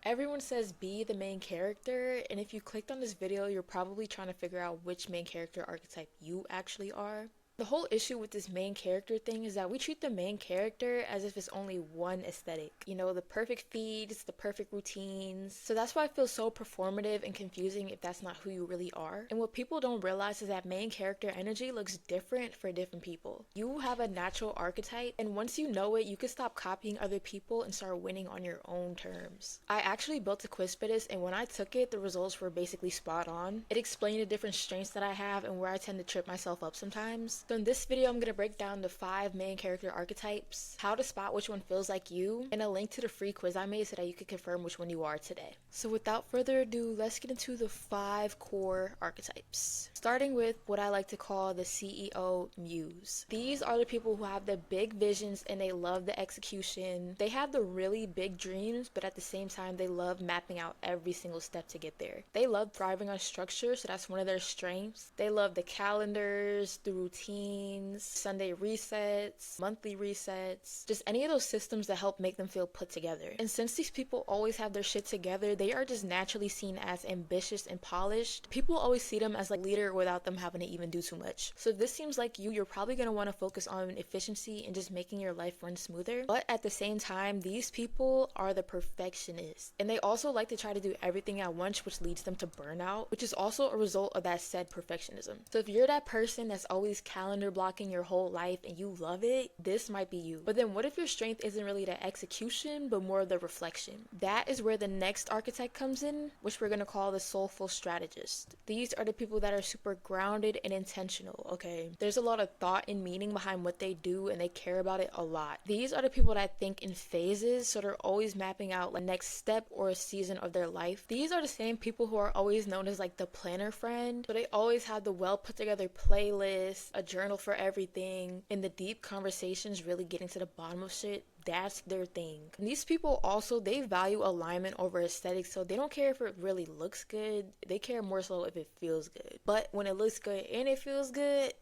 Everyone says be the main character, and if you clicked on this video, you're probably trying to figure out which main character archetype you actually are. The whole issue with this main character thing is that we treat the main character as if it's only one aesthetic. You know, the perfect feeds, the perfect routines. So that's why it feels so performative and confusing if that's not who you really are. And what people don't realize is that main character energy looks different for different people. You have a natural archetype, and once you know it, you can stop copying other people and start winning on your own terms. I actually built a quiz for this, and when I took it, the results were basically spot on. It explained the different strengths that I have and where I tend to trip myself up sometimes. So in this video, I'm going to break down the 5 main character archetypes, how to spot which one feels like you, and a link to the free quiz I made so that you can confirm which one you are today. So without further ado, let's get into the 5 core archetypes. Starting with what I like to call the CEO Muse. These are the people who have the big visions and they love the execution. They have the really big dreams, but at the same time, they love mapping out every single step to get there. They love thriving on structure, so that's one of their strengths. They love the calendars, the routine, Sunday resets, monthly resets, just any of those systems that help make them feel put together. And since these people always have their shit together, they are just naturally seen as ambitious and polished. People always see them as like leader without them having to even do too much. So if this seems like you're probably going to want to focus on efficiency and just making your life run smoother. But at the same time, these people are the perfectionists. And they also like to try to do everything at once, which leads them to burnout, which is also a result of that said perfectionism. So if you're that person that's always calendar blocking your whole life and you love it, this might be you. But then what if your strength isn't really the execution but more the reflection? That is where the next archetype comes in, which we're going to call the Soulful Strategist. These are the people that are super grounded and intentional, okay? There's a lot of thought and meaning behind what they do and they care about it a lot. These are the people that think in phases, so they're always mapping out the next step or a season of their life. These are the same people who are always known as like the planner friend, so they always have the well put together playlist, a journal for everything, and the deep conversations really getting to the bottom of shit. That's their thing. And these people also, they value alignment over aesthetics, so they don't care if it really looks good. They care more so if it feels good. But when it looks good and it feels good,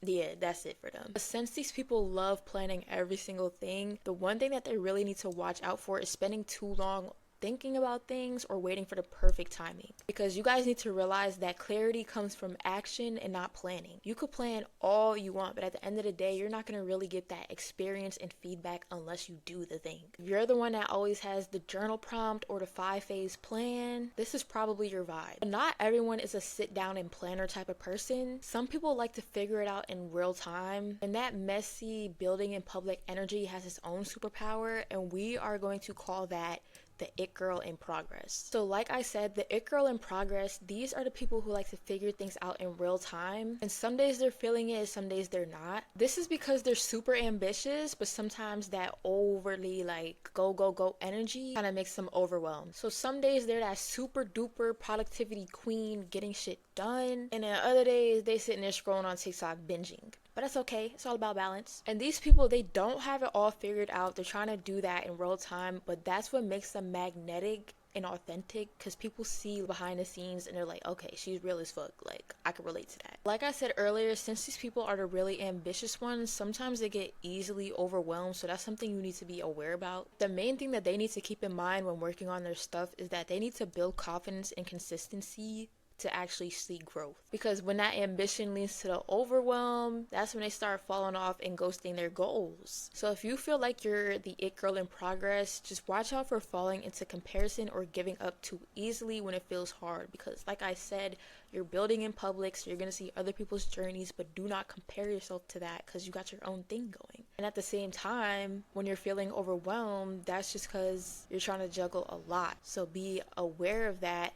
yeah, that's it for them. But since these people love planning every single thing, the one thing that they really need to watch out for is spending too long thinking about things or waiting for the perfect timing. Because you guys need to realize that clarity comes from action and not planning. You could plan all you want, but at the end of the day, you're not going to really get that experience and feedback unless you do the thing. If you're the one that always has the journal prompt or the 5-phase plan, this is probably your vibe. But not everyone is a sit down and planner type of person. Some people like to figure it out in real time, and that messy building in public energy has its own superpower, and we are going to call that the it girl in progress. So like I said, the it girl in progress, these are the people who like to figure things out in real time, and some days they're feeling it, some days they're not. This is because they're super ambitious, but sometimes that overly like go energy kind of makes them overwhelmed. So some days they're that super duper productivity queen getting shit done, and then other days they sitting there scrolling on TikTok binging. But that's okay. It's all about balance. And these people, they don't have it all figured out. They're trying to do that in real time, but that's what makes them magnetic and authentic, because people see behind the scenes and they're like, okay, she's real as fuck. Like, I can relate to that. Like I said earlier, since these people are the really ambitious ones, sometimes they get easily overwhelmed, so that's something you need to be aware about. The main thing that they need to keep in mind when working on their stuff is that they need to build confidence and consistency to actually see growth. Because when that ambition leads to the overwhelm, that's when they start falling off and ghosting their goals. So if you feel like you're the it girl in progress, just watch out for falling into comparison or giving up too easily when it feels hard. Because like I said, you're building in public, so you're going to see other people's journeys, but do not compare yourself to that because you got your own thing going. And at the same time, when you're feeling overwhelmed, that's just because you're trying to juggle a lot. So be aware of that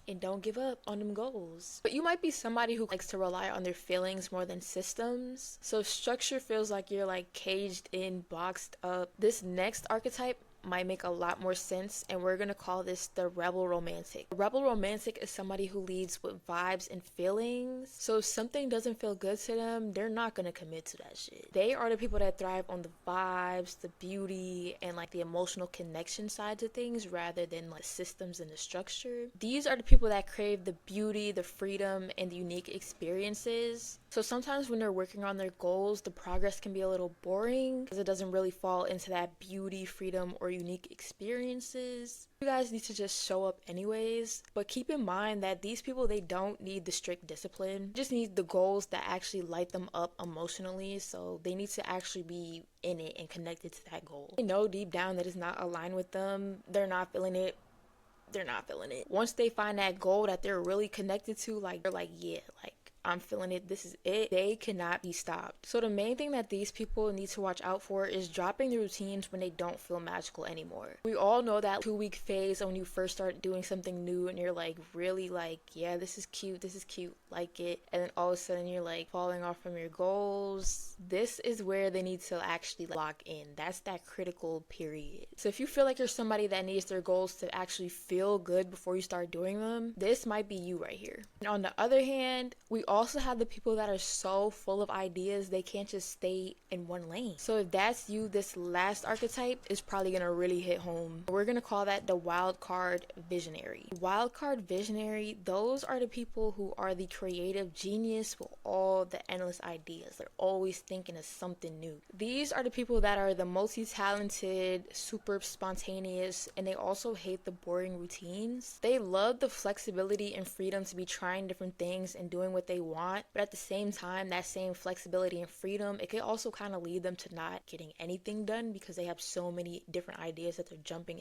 and don't give up on them goals. But you might be somebody who likes to rely on their feelings more than systems. So if structure feels like you're like caged in, boxed up, this next archetype might make a lot more sense, and we're gonna call this the rebel romantic. A rebel romantic is somebody who leads with vibes and feelings. So if something doesn't feel good to them, they're not gonna commit to that shit. They are the people that thrive on the vibes, the beauty, and like the emotional connection sides of things rather than like systems and the structure. These are the people that crave the beauty, the freedom, and the unique experiences. So sometimes when they're working on their goals, the progress can be a little boring because it doesn't really fall into that beauty, freedom, or unique experiences. You guys need to just show up anyways, but keep in mind that these people, they don't need the strict discipline. They just need the goals that actually light them up emotionally, so they need to actually be in it and connected to that goal. They know deep down that it's not aligned with them. They're not feeling it. Once they find that goal that they're really connected to, like, they're like, yeah, like, I'm feeling it, this is it, they cannot be stopped. So the main thing that these people need to watch out for is dropping the routines when they don't feel magical anymore. We all know that 2-week phase when you first start doing something new and you're like really like, yeah, this is cute, like it, and then all of a sudden you're like falling off from your goals. This is where they need to actually lock in. That's that critical period. So if you feel like you're somebody that needs their goals to actually feel good before you start doing them, this might be you right here. And on the other hand, we also have the people that are so full of ideas they can't just stay in one lane. So if that's you, this last archetype is probably gonna really hit home. We're gonna call that the Wildcard Visionary. Wildcard Visionary, those are the people who are the creative genius with all the endless ideas. They're always thinking of something new. These are the people that are the multi-talented, super spontaneous, and they also hate the boring routines. They love the flexibility and freedom to be trying different things and doing what they want, but at the same time, that same flexibility and freedom, it can also kind of lead them to not getting anything done because they have so many different ideas that they're jumping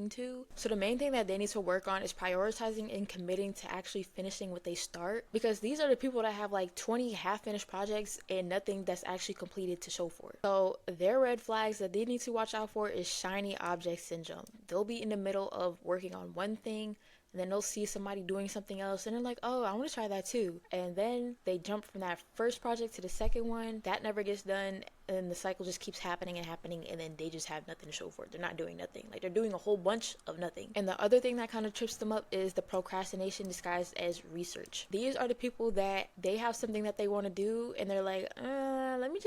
to. So the main thing that they need to work on is prioritizing and committing to actually finishing what they start, because these are the people that have like 20 half-finished projects and nothing that's actually completed to show for it. So their red flags that they need to watch out for is shiny object syndrome. They'll be in the middle of working on one thing, and then they'll see somebody doing something else and they're like, oh, I want to try that too. And then they jump from that first project to the second one. That never gets done. And the cycle just keeps happening, and then they just have nothing to show for it. They're not doing nothing. Like, they're doing a whole bunch of nothing. And the other thing that kind of trips them up is the procrastination disguised as research. These are the people that they have something that they want to do, and they're like, let me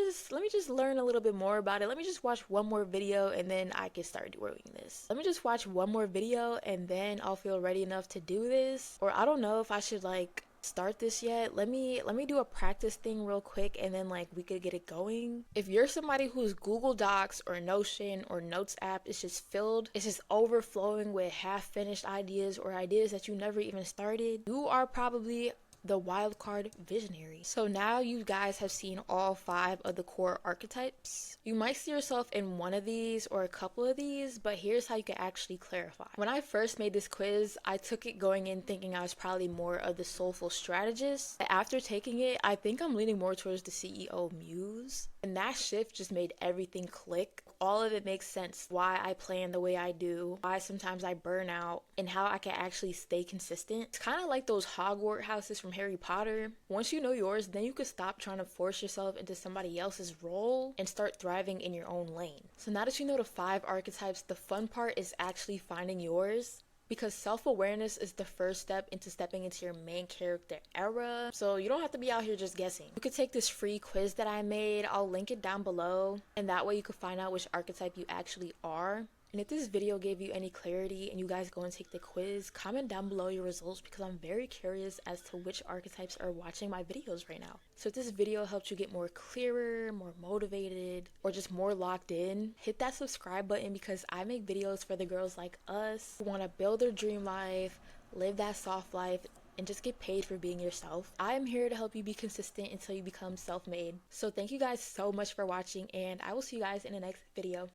just learn a little bit more about it. Let me just watch one more video, and then I can start doing this. Let me just watch one more video, and then I'll feel ready enough to do this. Or I don't know if I should like start this yet. Let me do a practice thing real quick, and then like we could get it going. If you're somebody whose Google Docs or Notion or Notes app is just filled, it's just overflowing with half-finished ideas or ideas that you never even started, you are probably the Wildcard Visionary. So now you guys have seen all 5 of the core archetypes. You might see yourself in one of these or a couple of these, but here's how you can actually clarify. When I first made this quiz, I took it going in thinking I was probably more of the Soulful Strategist. After taking it, I think I'm leaning more towards the CEO Muse. And that shift just made everything click. All of it makes sense. Why I plan the way I do, why sometimes I burn out, and how I can actually stay consistent. It's kind of like those Hogwarts houses from Harry Potter. Once you know yours, then you can stop trying to force yourself into somebody else's role and start thriving in your own lane. So now that you know the 5 archetypes, the fun part is actually finding yours. Because self-awareness is the first step into stepping into your main character era. So you don't have to be out here just guessing. You could take this free quiz that I made. I'll link it down below. And that way you can find out which archetype you actually are. And if this video gave you any clarity and you guys go and take the quiz, comment down below your results, because I'm very curious as to which archetypes are watching my videos right now. So if this video helped you get more clearer, more motivated, or just more locked in, hit that subscribe button, because I make videos for the girls like us who want to build their dream life, live that soft life, and just get paid for being yourself. I am here to help you be consistent until you become self-made. So thank you guys so much for watching, and I will see you guys in the next video.